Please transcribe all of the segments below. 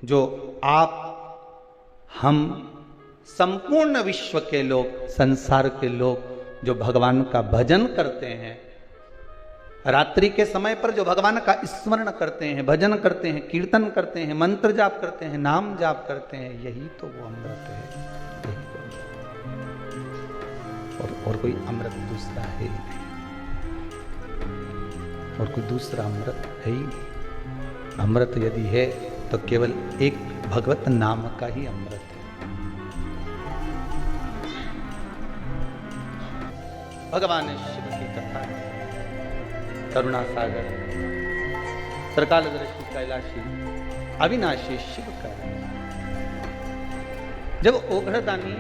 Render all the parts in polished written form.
जो आप, हम, संपूर्ण विश्व के लोग, संसार के लोग जो भगवान का भजन करते हैं, रात्रि के समय पर जो भगवान का स्मरण करते हैं, भजन करते हैं, कीर्तन करते हैं, मंत्र जाप करते हैं, नाम जाप करते हैं, यही तो वो अमृत है। यही तो और कोई अमृत दूसरा है ही नहीं, और कोई दूसरा अमृत है ही नहीं। अमृत यदि है तो केवल एक भगवत नाम का ही अमृत है। भगवान शिव की कथा है, करुणा सागर, त्रिकालदर्शी कैलाशी, अविनाशी शिव का। जब ओघड़दानी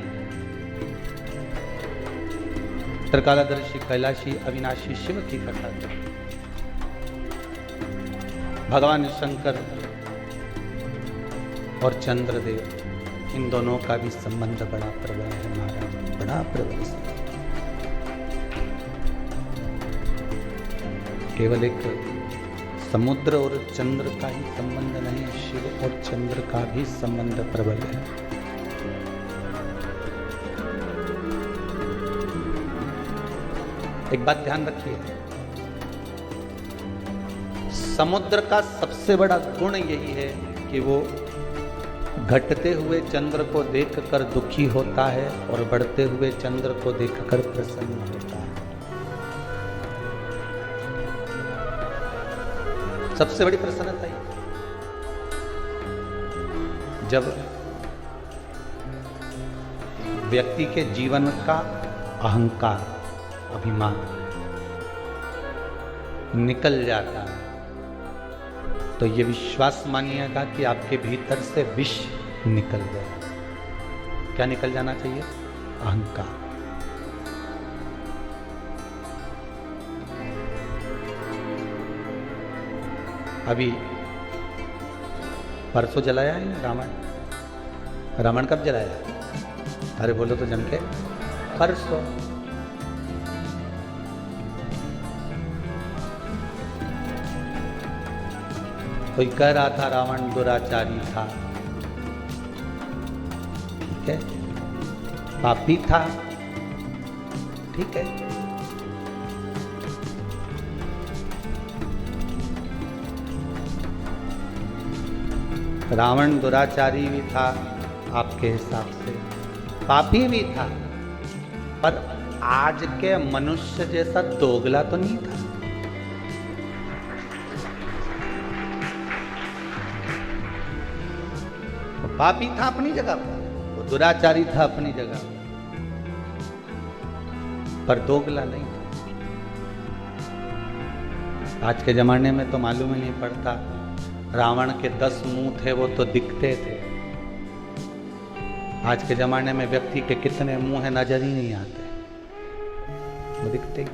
त्रिकालदर्शी कैलाशी अविनाशी शिव की कथा थी, भगवान शंकर और चंद्रदेव इन दोनों का भी संबंध बड़ा प्रबल है महाराज, बड़ा प्रबल है। केवल एक समुद्र और चंद्र का ही संबंध नहीं, शिव और चंद्र का भी संबंध प्रबल है। एक बात ध्यान रखिए, समुद्र का सबसे बड़ा गुण यही है कि वो घटते हुए चंद्र को देखकर दुखी होता है और बढ़ते हुए चंद्र को देखकर प्रसन्न होता है। सबसे बड़ी प्रसन्नता ही जब व्यक्ति के जीवन का अहंकार, अभिमान निकल जाता है, तो ये विश्वास मानिएगा कि आपके भीतर से विष निकल गया। क्या निकल जाना चाहिए? अहंकार। अभी परसों जलाया है रावण। रावण कब जलाया? अरे बोलो तो जम के, परसों। कोई कह रहा था रावण दुराचारी था, ठीक है, पापी था, ठीक है, रावण दुराचारी भी था आपके हिसाब से, पापी भी था, पर आज के मनुष्य जैसा दोगला तो नहीं था। तो पापी था अपनी जगह पर, वो दुराचारी था अपनी जगह पर दोगला नहीं था। आज के जमाने में तो मालूम ही नहीं पड़ता, रावण के 10 मुंह थे वो तो दिखते थे। आज के जमाने में व्यक्ति के कितने मुंह है नजर ही नहीं आते, वो दिखते ही।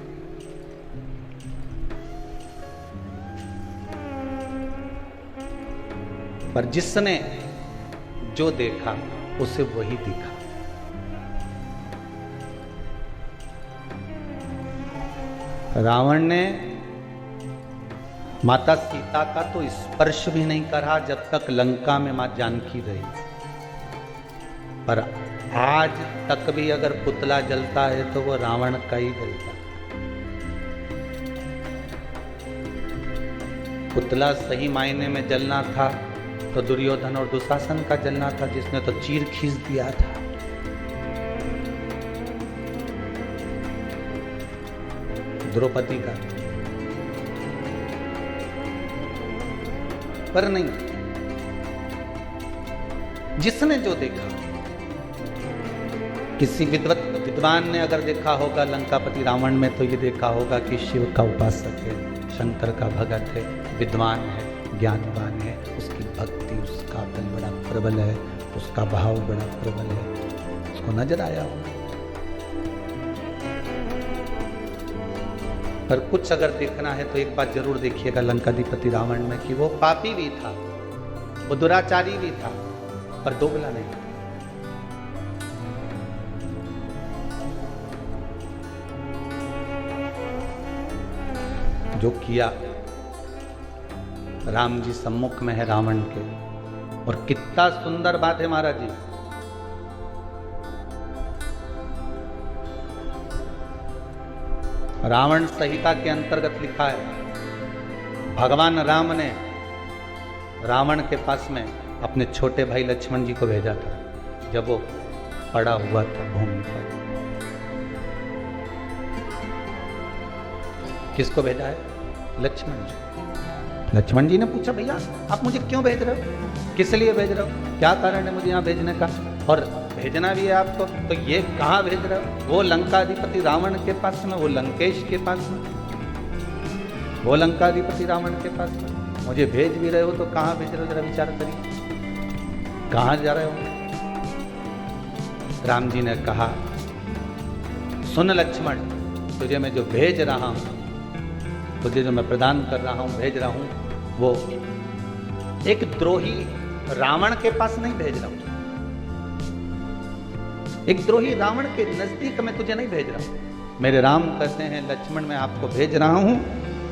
पर जिसने जो देखा उसे वही दिखा। रावण ने माता सीता का तो स्पर्श भी नहीं करा जब तक लंका में मां जानकी रही, पर आज तक भी अगर पुतला जलता है तो वो रावण का ही जलता है। पुतला सही मायने में जलना था तो दुर्योधन और दुशासन का जलना था, जिसने तो चीर खींच दिया था। द्रौपदी का, पर नहीं, जिसने जो देखा। किसी विद्वान ने अगर देखा होगा लंकापति रावण में, तो ये देखा होगा कि शिव का उपासक है, शंकर का भगत है, विद्वान है, ज्ञानवान है, उसकी भक्ति, उसका बल बड़ा प्रबल है, उसका भाव बड़ा प्रबल है, उसको नजर आया होगा। पर कुछ अगर देखना है तो एक बात जरूर देखिएगा लंकाधिपति रावण में, कि वो पापी भी था, वो दुराचारी भी था, पर दोगला नहीं था। जो किया, राम जी सम्मुख में है रावण के, और कितना सुंदर बात है महाराज जी, रावण संहिता के अंतर्गत लिखा है, भगवान राम ने रावण के पास में अपने छोटे भाई लक्ष्मण जी को भेजा था जब वो पड़ा हुआ था भूमि पर। किसको भेजा है? लक्ष्मण जी। लक्ष्मण जी ने पूछा, भैया आप मुझे क्यों भेज रहे हो, किस लिए भेज रहे हो, क्या कारण है मुझे यहाँ भेजने का, और भेजना भी है आपको तो ये कहाँ भेज रहे हो? वो लंकाधिपति रावण के पास में, वो लंकेश के पास में, वो लंकाधिपति रावण के पास में मुझे भेज भी रहे हो तो कहाँ भेज रहे हो? जरा विचार करिए, कहाँ जा रहे हो? राम जी ने कहा, सुन लक्ष्मण, तुझे मैं जो भेज रहा हूं, तुझे जो मैं प्रदान कर रहा हूं, भेज रहा हूं, वो एक द्रोही रावण के पास नहीं भेज रहा हूं, एक द्रोही रावण के नजदीक मैं तुझे नहीं भेज रहा हूं। मेरे राम कहते हैं, लक्ष्मण मैं आपको भेज रहा हूं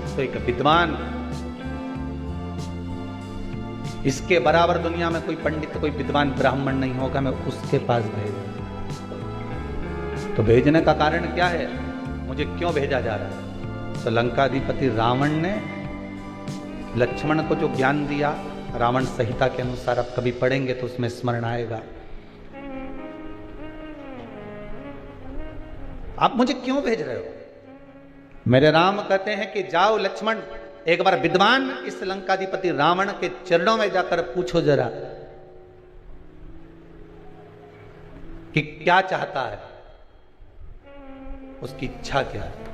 तो एक विद्वान, इसके बराबर दुनिया में कोई पंडित, कोई विद्वान ब्राह्मण नहीं होगा, मैं उसके पास भेज रहा हूं। तो भेजने का कारण क्या है, मुझे क्यों भेजा जा रहा है? तो लंकाधिपति रावण ने लक्ष्मण को जो ज्ञान दिया, रावण संहिता के अनुसार आप कभी पढ़ेंगे तो उसमें स्मरण आएगा। आप मुझे क्यों भेज रहे हो? मेरे राम कहते हैं कि जाओ लक्ष्मण, एक बार विद्वान इस लंकाधिपति रावण के चरणों में जाकर पूछो जरा कि क्या चाहता है, उसकी इच्छा क्या है।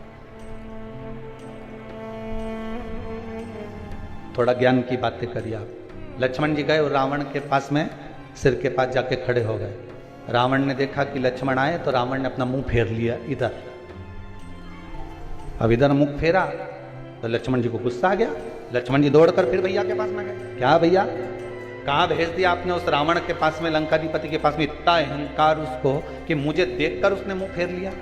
थोड़ा ज्ञान की बातें करिए आप। लक्ष्मण जी गए और रावण के पास में सिर के पास जाके खड़े हो गए। रावण ने देखा कि लक्ष्मण आए तो रावण ने अपना मुंह फेर लिया इधर। अब इधर मुंह फेरा तो लक्ष्मण जी को गुस्सा आ गया। लक्ष्मण जी दौड़कर फिर भैया के पास में गए, क्या भैया कहाँ भेज दिया आपने उस रावण के पास में, लंकाधिपति के पास में? इतना अहंकार उसको कि मुझे देखकर उसने मुंह फेर लिया।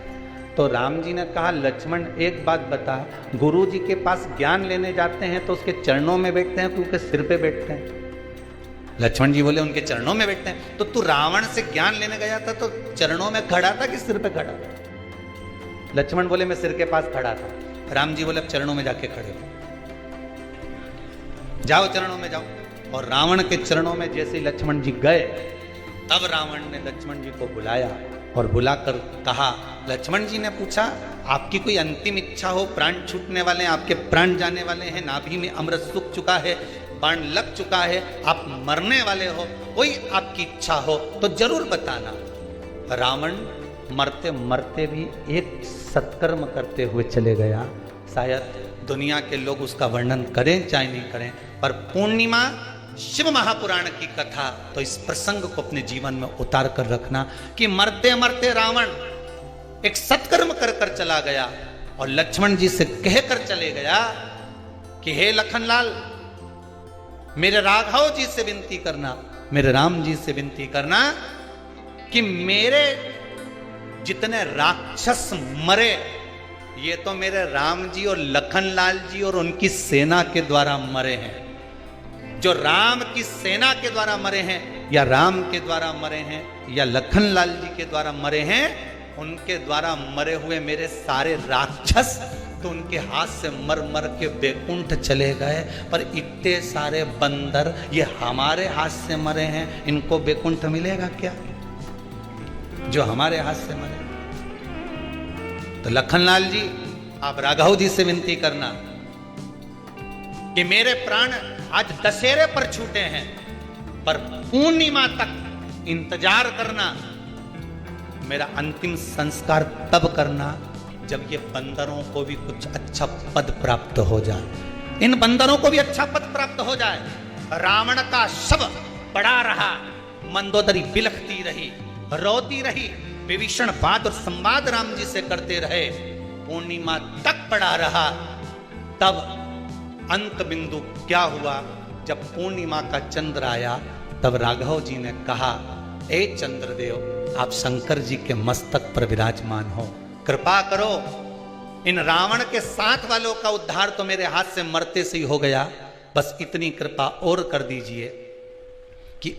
तो राम जी ने कहा, लक्ष्मण एक बात बता, गुरु जी के पास ज्ञान लेने जाते हैं तो उसके चरणों में बैठते हैं, तू उनके सिर पे बैठते हैं? लक्ष्मण जी बोले, उनके चरणों में बैठते हैं। तो तू रावण से ज्ञान लेने गया था तो चरणों में खड़ा था कि सिर पे खड़ा था? लक्ष्मण बोले, मैं सिर के पास खड़ा था। राम जी बोले, अब चरणों में जाके खड़े हो, जाओ चरणों में जाओ। और रावण के चरणों में जैसे ही लक्ष्मण जी गए, तब रावण ने लक्ष्मण जी को बुलाया और बुलाकर कहा, लक्ष्मण जी ने पूछा, आपकी कोई अंतिम इच्छा हो, प्राण छूटने वाले हैं, आपके प्राण जाने वाले हैं, नाभि में अमृत सूख चुका है, बाण लग चुका है, आप मरने वाले हो, कोई आपकी इच्छा हो तो जरूर बताना। रावण मरते मरते भी एक सत्कर्म करते हुए चले गया। शायद दुनिया के लोग उसका वर्णन करें चाहे नहीं करें, पर पूर्णिमा शिव महापुराण की कथा तो इस प्रसंग को अपने जीवन में उतार कर रखना कि मरते मरते रावण एक सत्कर्म कर कर चला गया और लक्ष्मण जी से कहकर चले गया कि हे लखनलाल, मेरे राघव जी से विनती करना, मेरे राम जी से विनती करना कि मेरे जितने राक्षस मरे, ये तो मेरे राम जी और लखनलाल जी और उनकी सेना के द्वारा मरे हैं। जो राम की सेना के द्वारा मरे हैं, या राम के द्वारा मरे हैं, या लखनलाल जी के द्वारा मरे हैं, उनके द्वारा मरे हुए मेरे सारे राक्षस तो उनके हाथ से मर मर के बैकुंठ चले गए, पर इतने सारे बंदर ये हमारे हाथ से मरे हैं, इनको बैकुंठ मिलेगा क्या जो हमारे हाथ से मरे? तो लखनलाल जी, आप राघव जी से विनती करना कि मेरे प्राण आज दशहरे पर छूटे हैं, पर पूर्णिमा तक इंतजार करना, मेरा अंतिम संस्कार तब करना जब ये बंदरों को भी कुछ अच्छा पद प्राप्त हो जाए, इन बंदरों को भी अच्छा पद प्राप्त हो जाए। रावण का शव पड़ा रहा, मंदोदरी बिलखती रही, रोती रही, विभीषण बात और संवाद राम जी से करते रहे, पूर्णिमा तक पड़ा रहा। तब अंत बिंदु क्या हुआ? जब पूर्णिमा का चंद्र आया, तब राघव जी ने कहा, ए चंद्रदेव, आप शंकर जी के मस्तक पर विराजमान हो, कृपा करो, इन रावण के साथ वालों का उद्धार तो मेरे हाथ से मरते से ही हो गया, बस इतनी कृपा और कर दीजिए।